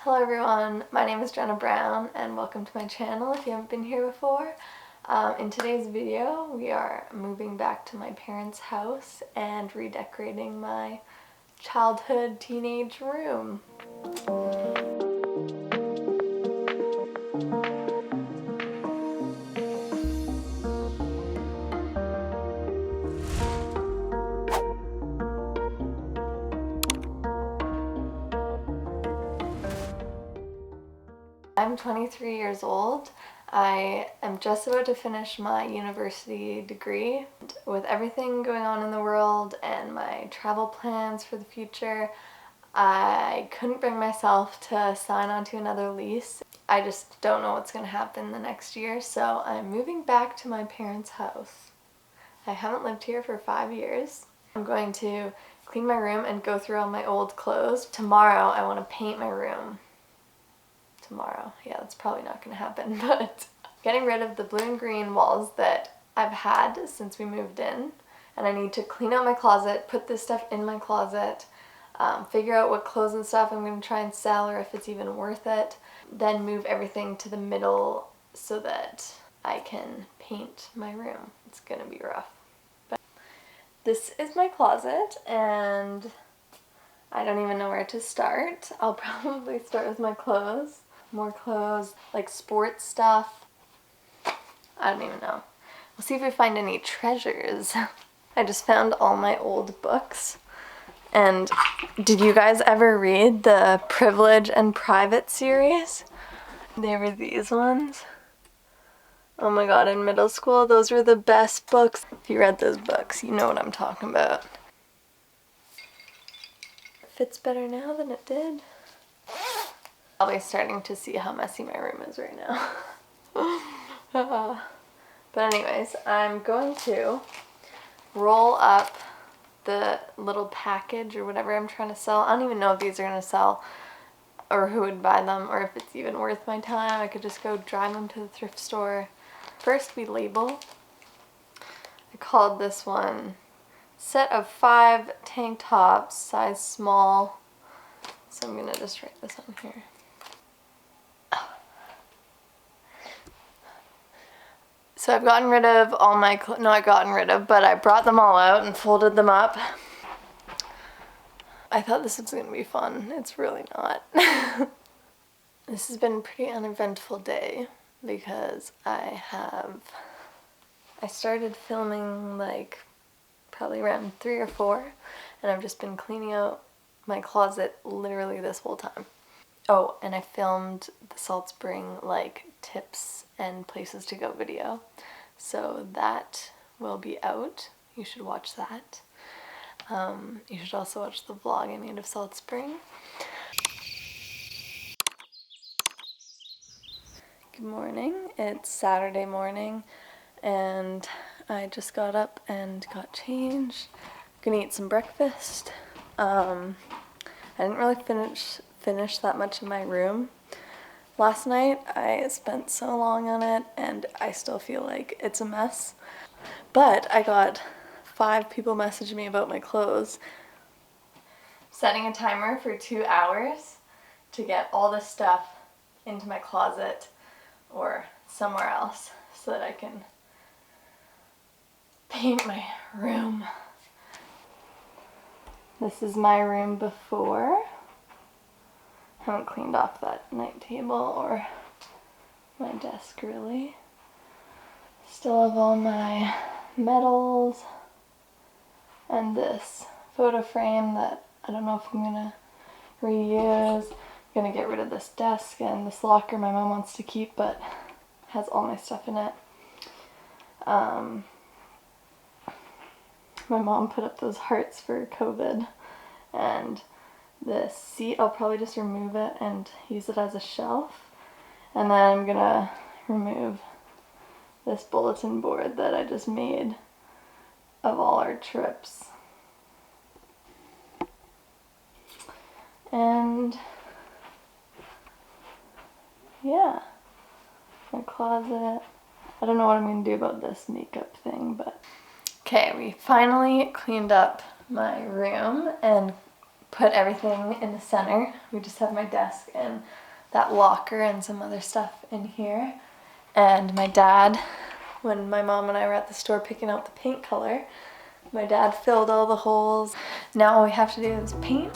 Hello everyone, my name is Jenna Brown and welcome to my channel if you haven't been here before. In today's video we are moving back to my parents' house and redecorating my childhood teenage room. I'm 23 years old. I am just about to finish my university degree. With everything going on in the world and my travel plans for the future, I couldn't bring myself to sign on to another lease. I just don't know what's going to happen the next year, so I'm moving back to my parents' house. I haven't lived here for 5 years. I'm going to clean my room and go through all my old clothes. Tomorrow I want to paint my room. Tomorrow. Yeah, that's probably not going to happen, but getting rid of the blue and green walls that I've had since we moved in, and I need to clean out my closet, put this stuff in my closet, figure out what clothes and stuff I'm going to try and sell or if it's even worth it, then move everything to the middle so that I can paint my room. It's going to be rough. But this is my closet and I don't even know where to start. I'll probably start with my clothes. More clothes, like sports stuff. I don't even know. We'll see if we find any treasures. I just found all my old books. And did you guys ever read the Privilege and Private series? They were these ones. Oh my god, in middle school, those were the best books. If you read those books, you know what I'm talking about. It fits better now than it did. Probably starting to see how messy my room is right now. But anyways, I'm going to roll up the little package or whatever I'm trying to sell. I don't even know if these are going to sell or who would buy them or if it's even worth my time. I could just go drive them to the thrift store. First we label. I called this one set of 5 tank tops, size small. So I'm going to just write this on here. So I've gotten rid of all my not gotten rid of, but I brought them all out and folded them up. I thought this was going to be fun. It's really not. This has been a pretty uneventful day because I started filming like probably around 3 or 4 and I've just been cleaning out my closet literally this whole time. Oh, and I filmed the Salt Spring like tips and places to go video. So that will be out. You should watch that. You should also watch the vlog I made of Salt Spring. Good morning. It's Saturday morning and I just got up and got changed. I'm gonna eat some breakfast. I didn't really finish that much in my room last night. I spent so long on it and I still feel like it's a mess. But I got 5 people messaging me about my clothes. Setting a timer for 2 hours to get all this stuff into my closet or somewhere else so that I can paint my room. This is my room before. Haven't cleaned off that night table or my desk really. Still have all my medals and this photo frame that I don't know if I'm gonna reuse. I'm gonna get rid of this desk and this locker my mom wants to keep but has all my stuff in it. My mom put up those hearts for COVID and this seat, I'll probably just remove it and use it as a shelf. And then I'm gonna remove this bulletin board that I just made of all our trips. And yeah, my closet. I don't know what I'm gonna do about this makeup thing, but okay, we finally cleaned up my room and put everything in the center. We just have my desk and that locker and some other stuff in here. And my dad, when my mom and I were at the store picking out the paint color, my dad filled all the holes. Now all we have to do is paint.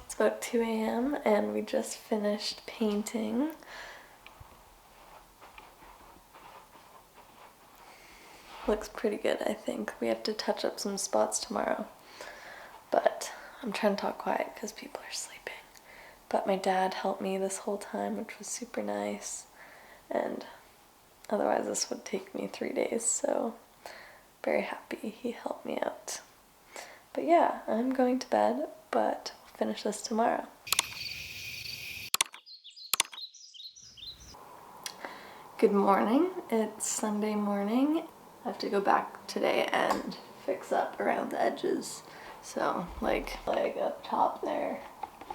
It's about 2 a.m. and we just finished painting. Looks pretty good, I think. We have to touch up some spots tomorrow, but I'm trying to talk quiet because people are sleeping. But my dad helped me this whole time, which was super nice, and otherwise this would take me 3 days, so very happy he helped me out. But yeah, I'm going to bed, but we'll finish this tomorrow. Good morning. It's Sunday morning. I have to go back today and fix up around the edges. So like up top there.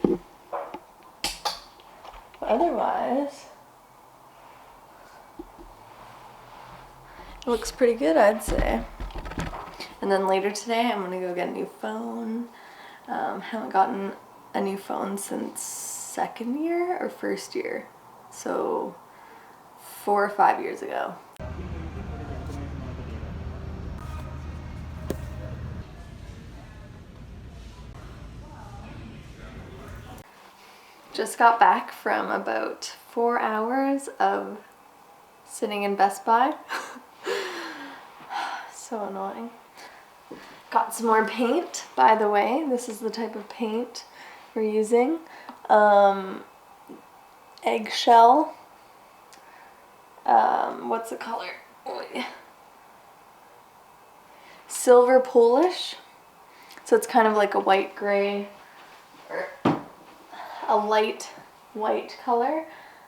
But otherwise, it looks pretty good, I'd say. And then later today, I'm gonna go get a new phone. Haven't gotten a new phone since second year or first year. So 4 or 5 years ago. Just got back from about 4 hours of sitting in Best Buy. So annoying. Got some more paint, by the way. This is the type of paint we're using. Eggshell. What's the color? Silver Polish. So it's kind of like a white gray, or a light white color.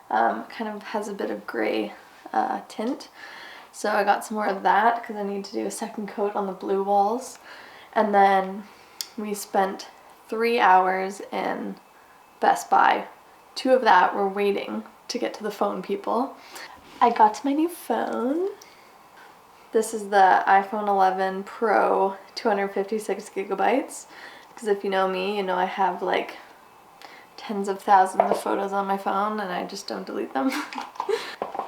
Kind of has a bit of gray tint. So I got some more of that because I need to do a second coat on the blue walls. And then we spent 3 hours in Best Buy. 2 of that were waiting to get to the phone people. I got my new phone. This is the iPhone 11 Pro 256 gigabytes. Because if you know me, you know I have like tens of thousands of photos on my phone and I just don't delete them.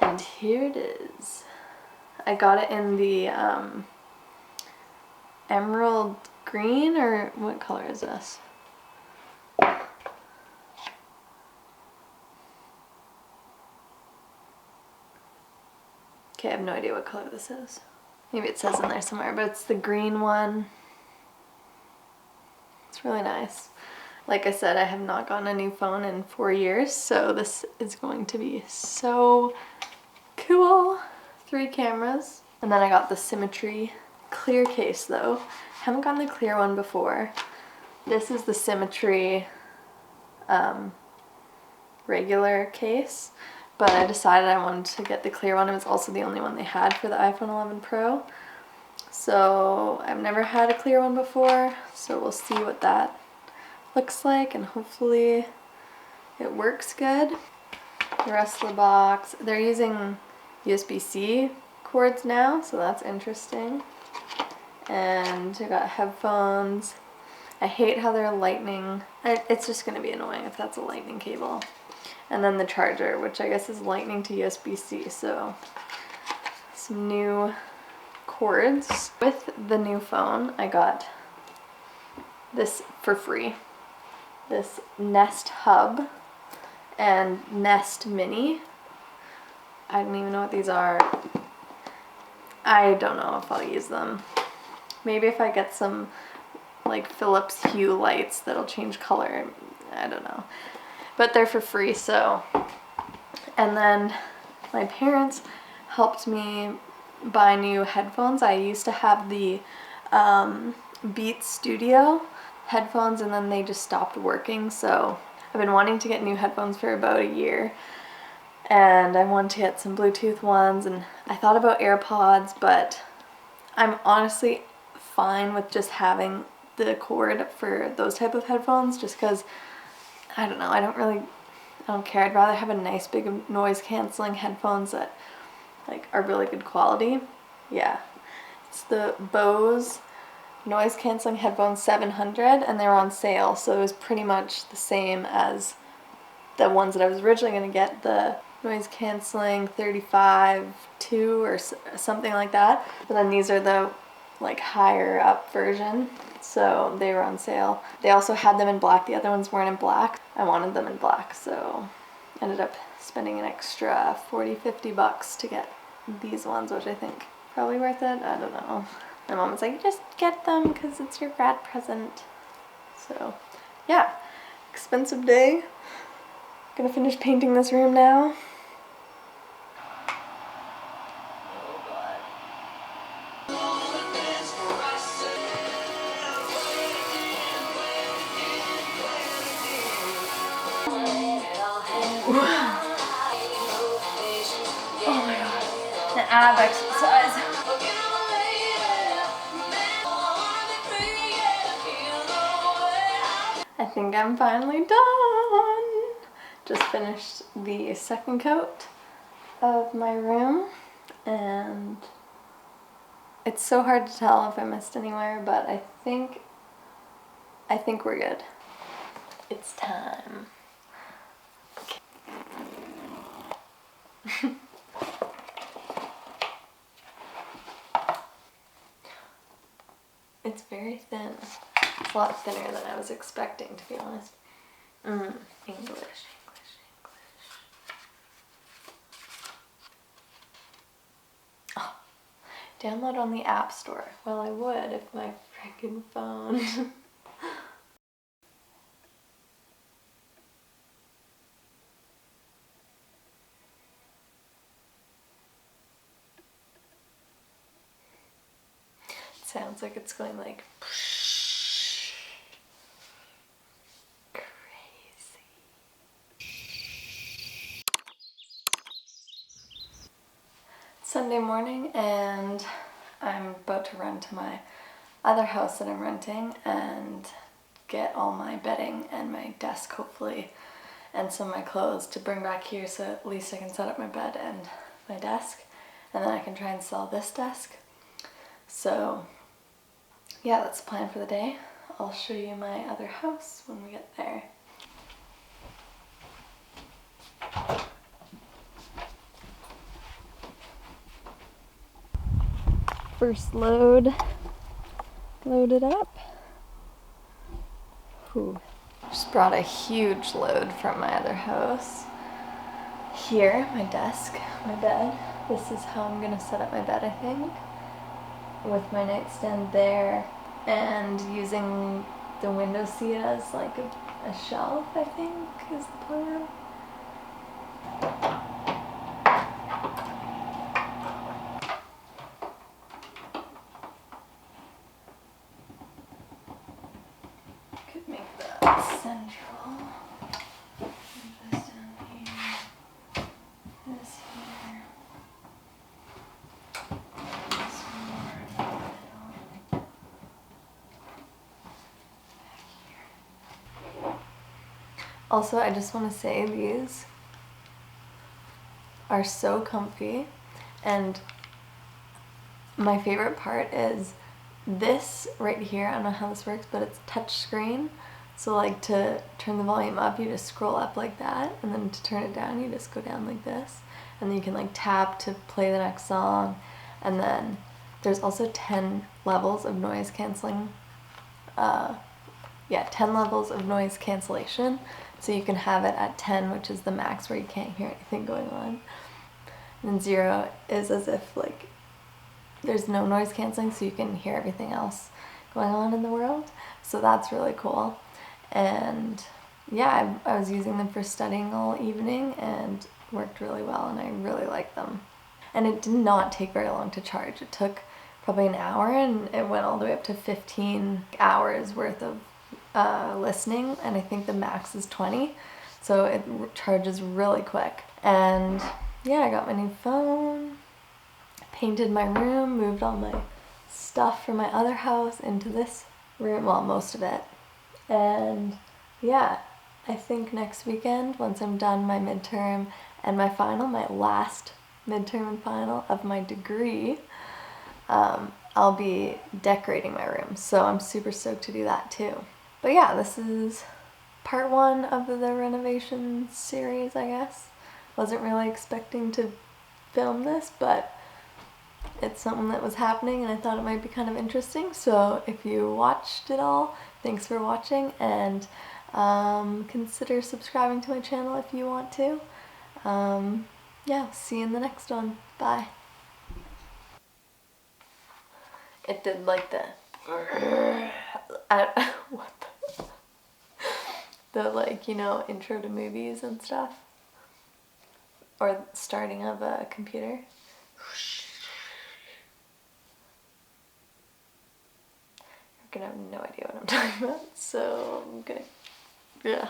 And here it is. I got it in the emerald green, or what color is this? Okay, I have no idea what color this is. Maybe it says in there somewhere, but it's the green one. It's really nice. Like I said, I have not gotten a new phone in 4 years, so this is going to be so cool. 3 cameras. And then I got the Symmetry clear case though. Haven't gotten the clear one before. This is the Symmetry regular case, but I decided I wanted to get the clear one. It was also the only one they had for the iPhone 11 Pro. So I've never had a clear one before, so we'll see what that looks like, and hopefully it works good. The rest of the box, they're using USB-C cords now, so that's interesting. And I got headphones. I hate how they're lightning. It's just going to be annoying if that's a lightning cable. And then the charger, which I guess is lightning to USB-C, so some new cords. With the new phone, I got this for free. This Nest Hub and Nest Mini. I don't even know what these are. I don't know if I'll use them. Maybe if I get some like Philips Hue lights that'll change color. I don't know. But they're for free, so. And then my parents helped me buy new headphones. I used to have the Beats Studio headphones, and then they just stopped working, so I've been wanting to get new headphones for about a year, and I wanted to get some Bluetooth ones, and I thought about AirPods, but I'm honestly fine with just having the cord for those type of headphones, just because, I don't know, I don't care. I'd rather have a nice big noise cancelling headphones that like are really good quality. Yeah, it's the Bose noise cancelling headphones 700, and they were on sale, so it was pretty much the same as the ones that I was originally going to get, the noise cancelling 35-2 or something like that, but then these are the like higher up version, so they were on sale. They also had them in black. The other ones weren't in black. I wanted them in black, so ended up spending an extra $40-50 to get these ones, which I think probably worth it. I don't know. My mom was like, just get them because it's your grad present. So yeah, expensive day. Gonna finish painting this room now. Oh my god, the ab exercise. I think I'm finally done. Just finished the second coat of my room, and it's so hard to tell if I missed anywhere, but I think we're good. It's time. It's very thin. It's a lot thinner than I was expecting, to be honest. English. Oh, download on the App Store. Well, I would if my freaking phone. Sounds like it's going like crazy. Sunday morning, and I'm about to run to my other house that I'm renting and get all my bedding and my desk, hopefully, and some of my clothes to bring back here, so at least I can set up my bed and my desk, and then I can try and sell this desk. So yeah, that's the plan for the day. I'll show you my other house when we get there. First load loaded up. Ooh. Just brought a huge load from my other house. Here, my desk, my bed. This is how I'm gonna set up my bed, I think. With my nightstand there, and using the window seat as like a shelf, I think, is the plan. Could make that central. This down here. This here. This more in the middle. Also, I just want to say these are so comfy, and my favorite part is this right here. I don't know how this works, but it's touch screen. So like to turn the volume up, you just scroll up like that, and then to turn it down, you just go down like this. And then you can like tap to play the next song. And then there's also 10 levels of noise canceling. 10 levels of noise cancellation. So you can have it at 10, which is the max where you can't hear anything going on. And then 0 is as if like there's no noise cancelling, so you can hear everything else going on in the world. So that's really cool. And yeah, I was using them for studying all evening and worked really well, and I really like them. And it did not take very long to charge. It took probably an hour, and it went all the way up to 15 hours worth of listening, and I think the max is 20, so it charges really quick. And yeah, I got my new phone, painted my room, moved all my stuff from my other house into this room, well, most of it. And yeah, I think next weekend, once I'm done my midterm and my final, my last midterm and final of my degree, I'll be decorating my room. So I'm super stoked to do that too. But yeah, this is part 1 of the renovation series, I guess. Wasn't really expecting to film this, but it's something that was happening and I thought it might be kind of interesting. So if you watched it all, thanks for watching, and consider subscribing to my channel if you want to. Yeah, see you in the next one. Bye. It did like the what the like, you know, intro to movies and stuff, or starting of a computer. You're gonna have no idea what I'm talking about, so I'm gonna, yeah.